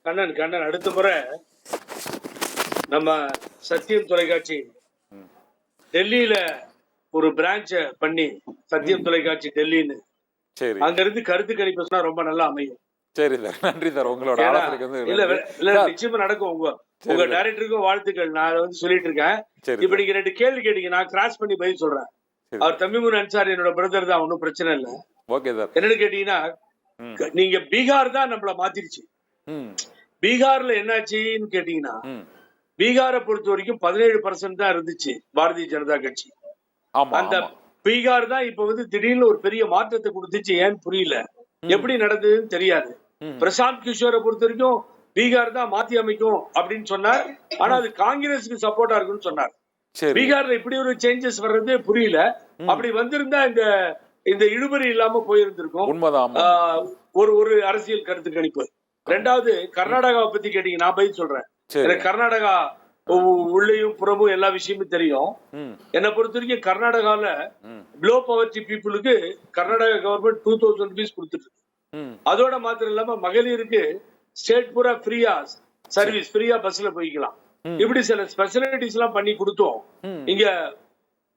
கண்ணன் கண்ணன் அடுத்த முறை நம்ம சத்தியம் தொலைக்காட்சி டெல்லியில ஒரு பிரான்ச்ச பண்ணி சத்தியம் தொலைக்காட்சி டெல்லின்னு சரி அங்க இருந்து கருத்து கணிப்பு சொன்னா ரொம்ப நல்லா அமையும். சரி சார், நன்றி சார். உங்களோட ஏன்னா, ஆலோசனைக்கு வந்து இல்ல நன்றி. இல்ல சார், நிச்சயமா நடக்கும். உங்க சரி சார். டைரக்டருக்கும் வாழ்த்துக்கள். நான் அதை வந்து சொல்லிட்டு இருக்கேன். சரி இப்ப சார். நீங்க 2 கேள்வி கேட்டீங்க, நான் கிராஸ் பண்ணி பதில் சொல்றேன். சரி அவர் தம்பிமுன் அன்சாரி என்னோட பிரதர் தான், ஒன்னும் பிரச்சனை இல்ல. Okay sir. என்னன்னு கேட்டீங்கன்னா, ம். நீங்க பீகார் தான் நம்மள மாத்திருச்சு. ம். பீகார்ல என்னாச்சுன்னு கேட்டீங்கன்னா, ம். பீகாரை பொறுத்த வரைக்கும் 17% தான் இருந்துச்சு பாரதிய ஜனதா கட்சி. ஆமா அந்த ஆமா. பீகார் தான் இப்ப வந்து திடீர்னு ஒரு பெரிய மாற்றத்தை கொடுத்துச்சு. ஏன்னு புரியல, எப்படி நடந்ததுன்னு தெரியாது. ம். பிரசாந்த் கிஷோரை பொறுத்த வரைக்கும் பீகார் தான் மாத்தி அமைக்கும் அப்படின்னு சொன்னார். ஆனா அது காங்கிரஸுக்கு சப்போர்ட்டா இருக்குன்னு சொன்னார். சரி. பீகார்ல இப்படி ஒரு சேஞ்சஸ் வர்றதே புரியல. அப்படி வந்திருந்தா இந்த இந்த இழுபறி இல்லாம போயிருந்திருக்கும். உண்மைதான். ஆமா. ஒரு அரசியல் கருத்து கணிப்பு. ரெண்டாவது, கர்நாடகாவை பத்தி கேட்டீங்க, நான் பதில் சொல்றேன். சரி. எனக்கு கர்நாடகா உள்ளேயும் புறமும் எல்லா விஷயமும் தெரியும். ம். என்னை பொறுத்த வரைக்கும் கர்நாடகால ம். பிலோ பவர்ட்டி பீப்புளுக்கு கர்நாடகா கவர்மெண்ட் 2000 rupees கொடுத்துட்டு, ம். அதோட மாத்திரம் இல்லாம மகளிருக்கு ஸ்டேட் பூரா ஃப்ரீயா சர்வீஸ், ஃப்ரீயா பஸ்ல போய்க்கலாம். ம். இப்படி சில ஸ்பெஷலிட்டிஸ் எல்லாம் பண்ணி கொடுத்தோம். ம். இங்க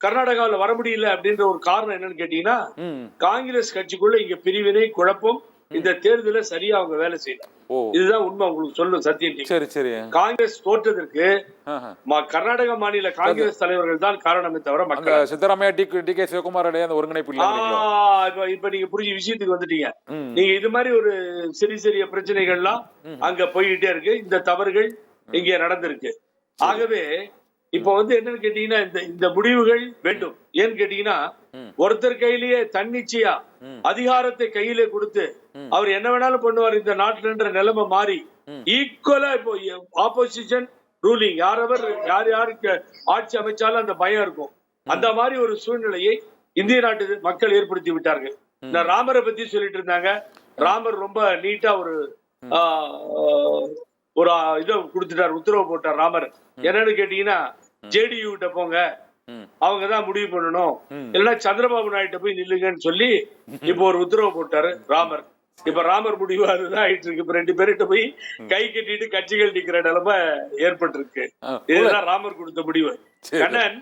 கர்நாடகாவில வர முடியல அப்படின்ற ஒரு காரணம் என்னன்னு கேட்டீங்கன்னா, ம். காங்கிரஸ் கட்சிக்குள்ள இங்க பிரிவினை, குழப்பம். இந்த தேர்தல சரியா அவங்க வேலை செய்யல. ஓ. இதுதான் உண்மை. உங்களுக்கு சொல்லும் சத்தியம். சரி சரி. காங்கிரஸ் தோற்றதற்கு ஆஹா. கர்நாடக மாநில காங்கிரஸ் தலைவர்கள் தான் காரணமே தவிர அங்க மக்கள். சித்தராமையா டி.கே. சிவகுமார் இடையே அந்த ஒருங்கிணைப்பு இல்ல. இப்ப நீங்க புரிஞ்ச விஷயத்துக்கு வந்துட்டீங்க. ம். நீங்க இது மாதிரி ஒரு சிறிய சிறிய பிரச்சனைகள்லாம் அங்க போய்கிட்டே இருக்கு. இந்த தவறுகள் இங்க நடந்திருக்கு. ஆகவே இப்ப வந்து என்னன்னு கேட்டீங்கன்னா, இந்த முடிவுகள் வேண்டும். ஏன்னு கேட்டீங்கன்னா, ஒருத்தர் கையிலேயே தன்னிச்சையா அதிகாரத்தை கையிலே கொடுத்து அவர் என்ன வேணாலும் பண்ணுவார் இந்த நாட்டுன்ற நிலைமை மாறி, ஈக்குவலா இப்போ ஆப்போசிஷன் ரூலிங் யார் யாருக்கு ஆட்சி அமைச்சாலும் அந்த பயம் இருக்கும். அந்த மாதிரி ஒரு சூழ்நிலையை இந்திய நாட்டு மக்கள் ஏற்படுத்தி விட்டார்கள். இந்த ராமரை பத்தி சொல்லிட்டு இருந்தாங்க. ராமர் ரொம்ப நீட்டா ஒரு இதை கொடுத்துட்டார், உத்தரவு போட்டார் ராமர். என்னன்னு கேட்டீங்கன்னா, ஜேடியு கிட்ட போங்க, அவங்கதான் முடிவு பண்ணணும், இல்லைன்னா சந்திரபாபு நாயுடு போய் நில்லுங்கன்னு சொல்லி இப்ப ஒரு உத்தரவு போட்டாரு ராமர். இப்ப ராமர் முடிவு அதுதான் ஆயிட்டு இருக்கு. இப்ப 2 பேர்கிட்ட போய் கை கட்டிட்டு கட்சிகள் நிக்கிற நிலைமை ஏற்பட்டு இருக்கு. இதுதான் ராமர் கொடுத்த முடிவு. கண்ணன்